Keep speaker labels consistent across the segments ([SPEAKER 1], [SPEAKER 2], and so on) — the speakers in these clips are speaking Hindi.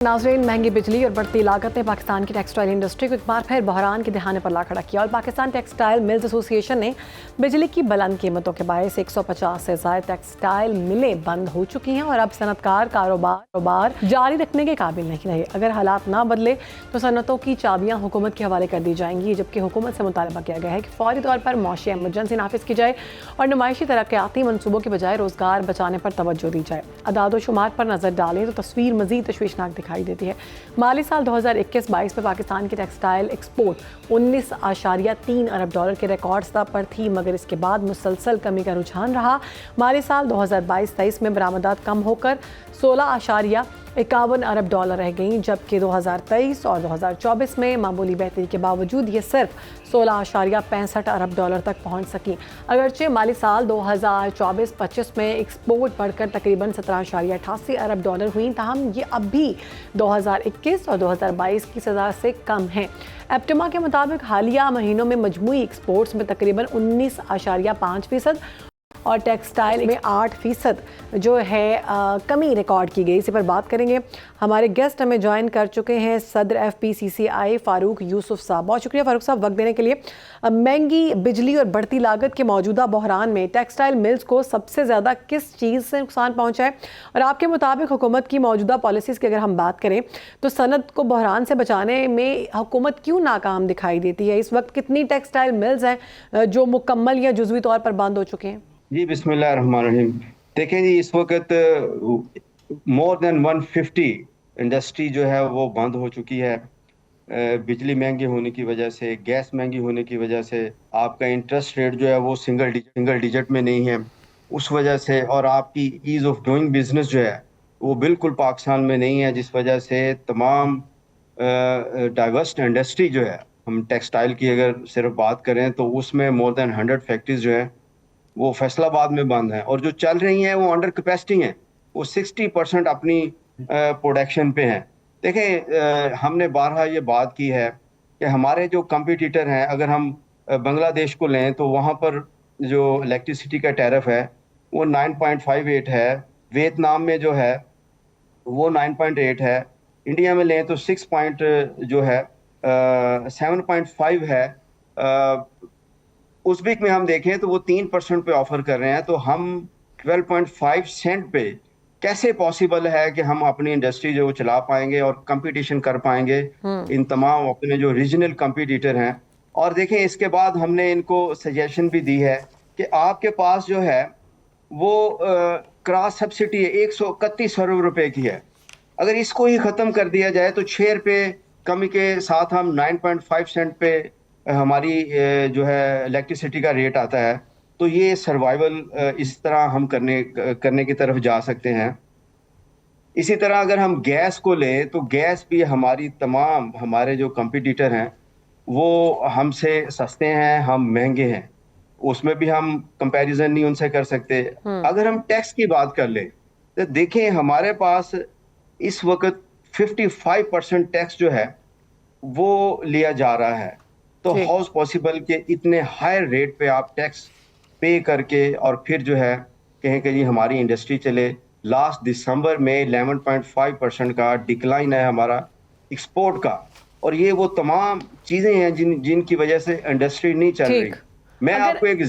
[SPEAKER 1] नाज़रीन, महंगी बिजली और बढ़ती लागत ने पाकिस्तान की टेक्सटाइल इंडस्ट्री को एक बार फिर बहरान के दहाने पर ला खड़ा किया और पाकिस्तान टेक्सटाइल मिल्स एसोसिएशन ने बिजली की बुलंद कीमतों के बायस 150 से ज़ायद टेक्सटाइल मिलें बंद हो चुकी हैं और अब सनतकार कारोबार जारी रखने के काबिल नहीं रहे। अगर हालात ना बदले तो सनतों की चाबियाँ हुकूमत के हवाले कर दी जाएंगी, जबकि हुकूमत से मुतालबा किया गया है कि फौरी तौर पर मौशी एमरजेंसी नाफिज की जाए और नुमाइशी तरक्याती मनसूबों के बजाय रोज़गार बचाने पर तवज्जो दी जाए। अदाद व शुमार पर नज़र डालें तो तस्वीर मज़ीद तशवीशनाक दिखाई देती है। माली साल 2021-22 में पाकिस्तान की टेक्सटाइल एक्सपोर्ट 19.3 अरब डॉलर के रिकॉर्ड स्तर पर थी, मगर इसके बाद मुसलसल कमी का रुझान रहा। माली साल 2022-23 में बरामदात कम होकर 16.51 अरब डॉलर रह गईं, जबकि 2023 और 2024 में मामूली बेहतरी के बावजूद ये सिर्फ 16.65 अरब डॉलर तक पहुंच सकी। अगरचे माली साल 2024-25 में एक्सपोर्ट बढ़कर तकरीबन 17.88 अरब डॉलर हुई, ताहम ये अब भी 2021 और 2022 की सज़ा से कम है। एप्टिमा के मुताबिक हालिया महीनों में मजमूई एक्सपोर्ट्स में तकरीबन 19.5% और टेक्सटाइल में 8% जो है कमी रिकॉर्ड की गई। इसी पर बात करेंगे। हमारे गेस्ट हमें ज्वाइन कर चुके हैं सदर FPCCI फ़ारूक यूसुफ साहब। बहुत शुक्रिया फ़ारूक साहब वक्त देने के लिए। महंगी बिजली और बढ़ती लागत के मौजूदा बहरान में टेक्सटाइल मिल्स को सबसे ज़्यादा किस चीज़ से नुकसान पहुँचा है, और आपके मुताबिक हुकूमत की मौजूदा पॉलिसीज़ की अगर हम बात करें तो सनत को बहरान से बचाने में हुकूमत क्यों नाकाम दिखाई देती है? इस वक्त कितनी टेक्सटाइल मिल्स हैं जो मुकम्मल या जुज़वी तौर पर बंद हो चुके हैं?
[SPEAKER 2] जी बिस्मिल्लाहिर्रहमानिर्रहीम। देखें जी, इस वक्त मोर देन 150 इंडस्ट्री जो है वो बंद हो चुकी है। बिजली महंगी होने की वजह से, गैस महंगी होने की वजह से, आपका इंटरेस्ट रेट जो है वो सिंगल डिजिट में नहीं है उस वजह से, और आपकी ईज़ ऑफ डूइंग बिजनेस जो है वो बिल्कुल पाकिस्तान में नहीं है, जिस वजह से तमाम डाइवर्स इंडस्ट्री जो है, हम टेक्सटाइल की अगर सिर्फ बात करें तो उसमें मोर देन 100 फैक्ट्रीज जो है वो फैसलाबाद में बंद हैं, और जो चल रही हैं वो अंडर कैपेसिटी हैं, वो 60% अपनी प्रोडक्शन पे हैं। देखें, हमने बारहा ये बात की है कि हमारे जो कंपटीटर हैं, अगर हम बांग्लादेश को लें तो वहाँ पर जो इलेक्ट्रिसिटी का टैरिफ है वो 9.58 है, वियतनाम में जो है वो 9.8 है, इंडिया में लें तो 6 पॉइंट जो है 7.5 है। उज़्बेक में हम देखें तो वो 3% पे ऑफर कर रहे हैं, तो हम 12.5 सेंट पे कैसे पॉसिबल है कि हम अपनी इंडस्ट्री जो चला पाएंगे और कंपटीशन कर पाएंगे इन तमाम अपने जो रीजनल कंपटीटर हैं। और देखें, इसके बाद हमने इनको सजेशन भी दी है कि आपके पास जो है वो क्रॉस सब्सिडी 131 अरब रुपए की है, अगर इसको ही ख़त्म कर दिया जाए तो 6 रुपये कमी के साथ हम 9.5 सेंट पे हमारी जो है इलेक्ट्रिसिटी का रेट आता है, तो ये सर्वाइवल इस तरह हम करने की तरफ जा सकते हैं। इसी तरह अगर हम गैस को लें तो गैस भी हमारे जो कंपटीटर हैं वो हमसे सस्ते हैं, हम महंगे हैं, उसमें भी हम कंपैरिजन नहीं उनसे कर सकते। अगर हम टैक्स की बात कर लें तो देखें, हमारे पास इस वक्त 55% टैक्स जो है वो लिया जा रहा है, तो हाउ पॉसिबल कि इतने हाई रेट पे आप टैक्स पे करके और फिर जो है कहें कि जी हमारी इंडस्ट्री चले। लास्ट दिसंबर में 11.5% का डिक्लाइन है हमारा एक्सपोर्ट का, और ये वो तमाम चीजें हैं जिनकी वजह से इंडस्ट्री नहीं चल रही। मैं आपको एक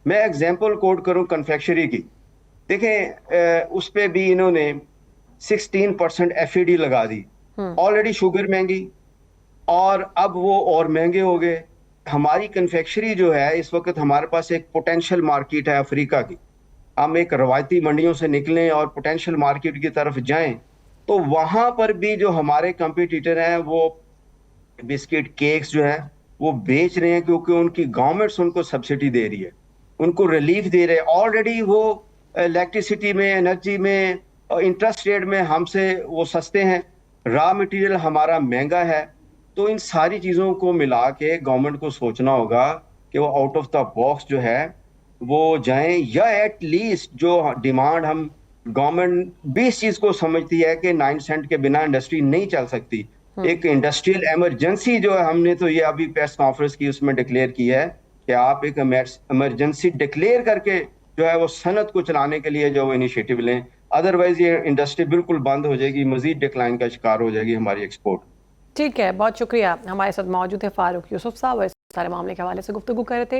[SPEAKER 2] एग्जाम्पल कोट करूं कन्फेक्शनरी की। देखें, उस पे भी इन्होंने 16% FAD लगा दी। ऑलरेडी शुगर महंगी और अब वो और महंगे हो गए। हमारी कन्फेक्शनरी जो है, इस वक्त हमारे पास एक पोटेंशियल मार्केट है अफ्रीका की। हम एक रवायती मंडियों से निकलें और पोटेंशियल मार्केट की तरफ जाएं तो वहां पर भी जो हमारे कंपटीटर हैं वो बिस्किट केक्स जो है वो बेच रहे हैं, क्योंकि उनकी गवर्नमेंट्स उनको सब्सिडी दे रही है, उनको रिलीफ दे रहे हैं। ऑलरेडी वो इलेक्ट्रिसिटी में, एनर्जी में, इंटरेस्ट रेट में हमसे वो सस्ते हैं, रॉ मटेरियल हमारा महंगा है। तो इन सारी चीज़ों को मिला के गवर्नमेंट को सोचना होगा कि वो आउट ऑफ द बॉक्स जो है वो जाएं, या एट लीस्ट जो डिमांड हम गवर्नमेंट भी इस चीज़ को समझती है कि 9 सेंट के बिना इंडस्ट्री नहीं चल सकती। एक इंडस्ट्रियल इमरजेंसी जो है, हमने तो ये अभी प्रेस कॉन्फ्रेंस की उसमें डिक्लेयर की है कि आप एक इमरजेंसी डिक्लेयर करके जो है वो सनत को चलाने के लिए जो इनिशिएटिव लें। अदरवाइज ये इंडस्ट्री बिल्कुल बंद हो जाएगी, मजीद डिक्लाइन का शिकार हो जाएगी हमारी एक्सपोर्ट।
[SPEAKER 1] ठीक है, बहुत शुक्रिया। हमारे साथ मौजूद है फारूक यूसुफ साहब, इस सारे मामले के हवाले से गुफ्तगू कर रहे थे।